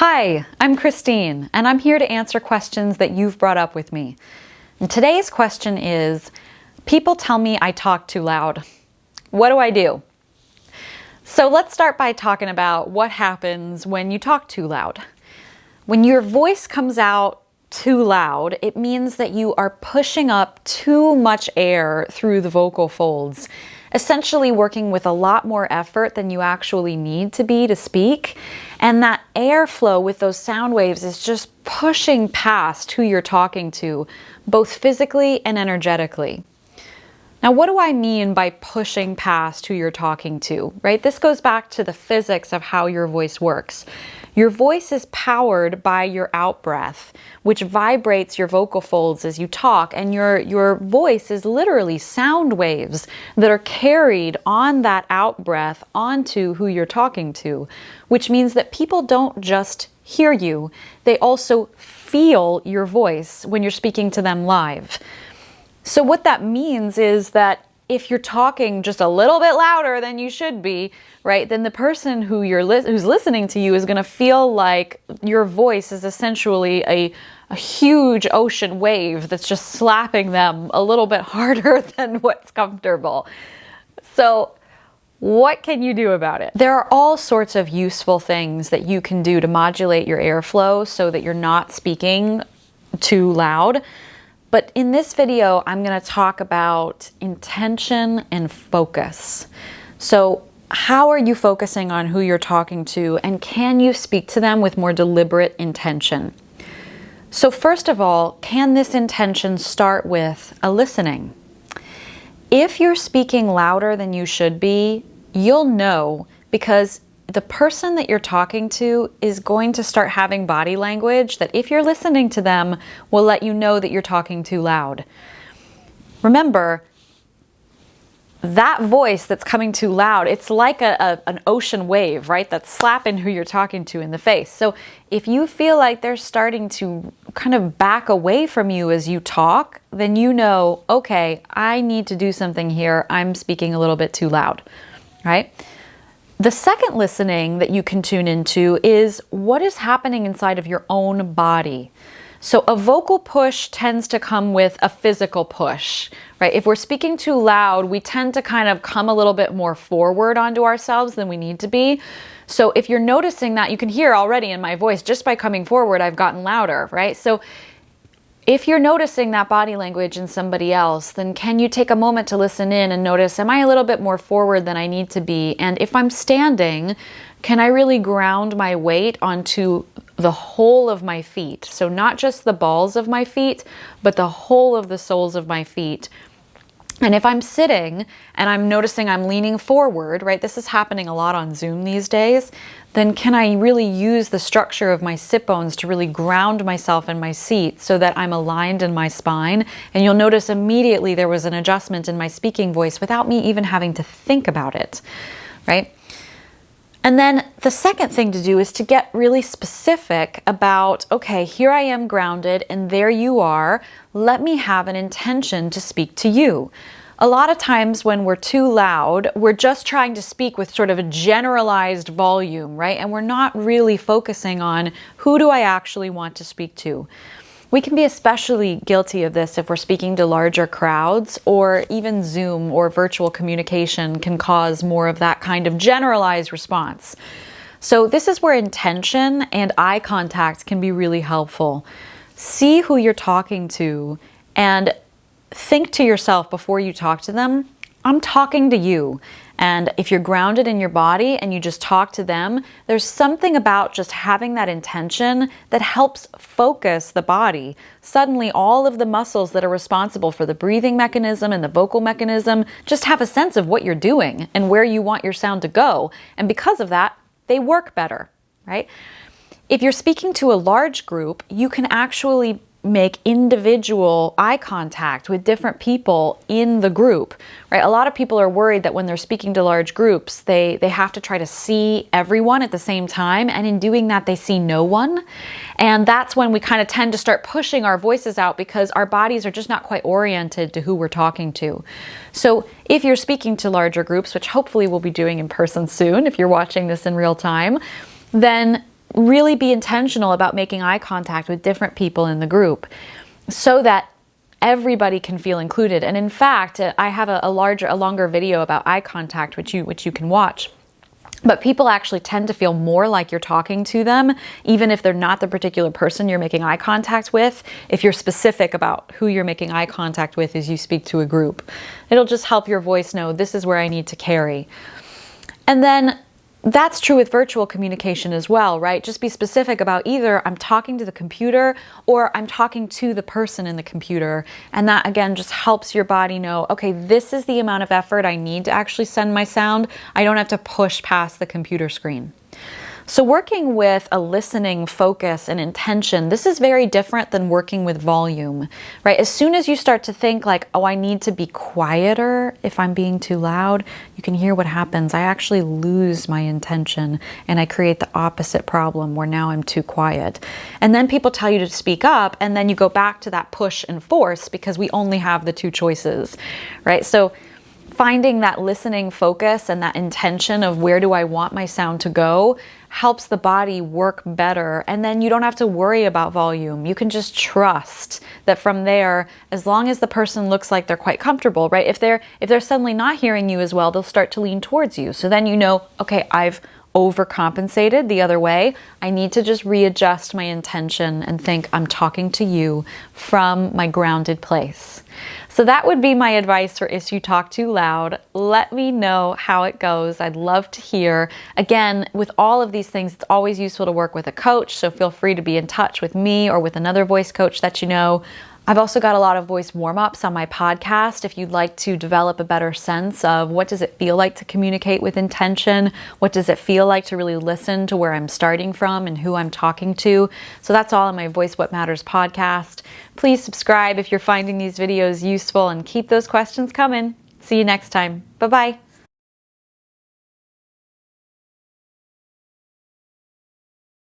Hi, I'm Christine, and I'm here to answer questions that you've brought up with me. And today's question is, people tell me I talk too loud. What do I do? So let's start by talking about what happens when you talk too loud. When your voice comes out too loud, it means that you are pushing up too much air through the vocal folds, essentially working with a lot more effort than you actually need to be to speak. And that airflow with those sound waves is just pushing past who you're talking to, both physically and energetically. Now, what do I mean by pushing past who you're talking to, right? This goes back to the physics of how your voice works. Your voice is powered by your out-breath, which vibrates your vocal folds as you talk, and your voice is literally sound waves that are carried on that out-breath onto who you're talking to, which means that people don't just hear you, they also feel your voice when you're speaking to them live. So what that means is that if you're talking just a little bit louder than you should be, right, then the person who's listening to you is going to feel like your voice is essentially a huge ocean wave that's just slapping them a little bit harder than what's comfortable. So what can you do about it? There are all sorts of useful things that you can do to modulate your airflow so that you're not speaking too loud. But in this video, I'm going to talk about intention and focus. So how are you focusing on who you're talking to, and can you speak to them with more deliberate intention? So first of all, can this intention start with a listening? If you're speaking louder than you should be, you'll know, because the person that you're talking to is going to start having body language that, if you're listening to them, will let you know that you're talking too loud. Remember, that voice that's coming too loud, it's like an ocean wave, right? That's slapping who you're talking to in the face. So if you feel like they're starting to kind of back away from you as you talk, then you know, okay, I need to do something here. I'm speaking a little bit too loud, right? The second listening that you can tune into is what is happening inside of your own body. So a vocal push tends to come with a physical push, right? If we're speaking too loud, we tend to kind of come a little bit more forward onto ourselves than we need to be. So if you're noticing that, you can hear already in my voice, just by coming forward, I've gotten louder, right? So if you're noticing that body language in somebody else, then can you take a moment to listen in and notice, am I a little bit more forward than I need to be? And if I'm standing, can I really ground my weight onto the whole of my feet? So not just the balls of my feet, but the whole of the soles of my feet. And if I'm sitting and I'm noticing I'm leaning forward, right, this is happening a lot on Zoom these days, then can I really use the structure of my sit bones to really ground myself in my seat so that I'm aligned in my spine? And you'll notice immediately there was an adjustment in my speaking voice without me even having to think about it, right? And then the second thing to do is to get really specific about, okay, here I am grounded and there you are. Let me have an intention to speak to you. A lot of times when we're too loud, we're just trying to speak with sort of a generalized volume, right? And we're not really focusing on, who do I actually want to speak to? We can be especially guilty of this if we're speaking to larger crowds, or even Zoom or virtual communication can cause more of that kind of generalized response. So this is where intention and eye contact can be really helpful. See who you're talking to and think to yourself before you talk to them, I'm talking to you. And if you're grounded in your body and you just talk to them, there's something about just having that intention that helps focus the body. Suddenly, all of the muscles that are responsible for the breathing mechanism and the vocal mechanism just have a sense of what you're doing and where you want your sound to go. And because of that, they work better, right? If you're speaking to a large group, you can actually make individual eye contact with different people in the group, right? A lot of people are worried that when they're speaking to large groups, they have to try to see everyone at the same time. And in doing that, they see no one. And that's when we kind of tend to start pushing our voices out because our bodies are just not quite oriented to who we're talking to. So if you're speaking to larger groups, which hopefully we'll be doing in person soon, if you're watching this in real time, then really be intentional about making eye contact with different people in the group so that everybody can feel included. And in fact, I have a longer video about eye contact, which you can watch. But people actually tend to feel more like you're talking to them, even if they're not the particular person you're making eye contact with, if you're specific about who you're making eye contact with as you speak to a group. It'll just help your voice know this is where I need to carry. And then that's true with virtual communication as well, right? Just be specific about either I'm talking to the computer or I'm talking to the person in the computer. And that, again, just helps your body know, okay, this is the amount of effort I need to actually send my sound. I don't have to push past the computer screen. So working with a listening focus and intention, this is very different than working with volume, right? As soon as you start to think like, oh, I need to be quieter if I'm being too loud, you can hear what happens. I actually lose my intention and I create the opposite problem where now I'm too quiet. And then people tell you to speak up and then you go back to that push and force because we only have the two choices, right? So finding that listening focus and that intention of where do I want my sound to go helps the body work better. And then you don't have to worry about volume. You can just trust that from there, as long as the person looks like they're quite comfortable, right? If they're suddenly not hearing you as well, they'll start to lean towards you. So then you know, okay, I've overcompensated the other way. I need to just readjust my intention and think I'm talking to you from my grounded place. So that would be my advice for if you talk too loud. Let me know how it goes. I'd love to hear. Again, with all of these things, it's always useful to work with a coach. So feel free to be in touch with me or with another voice coach that you know. I've also got a lot of voice warm-ups on my podcast if you'd like to develop a better sense of what does it feel like to communicate with intention, what does it feel like to really listen to where I'm starting from and who I'm talking to. So that's all in my Voice What Matters podcast. Please subscribe if you're finding these videos useful and keep those questions coming. See you next time. Bye-bye.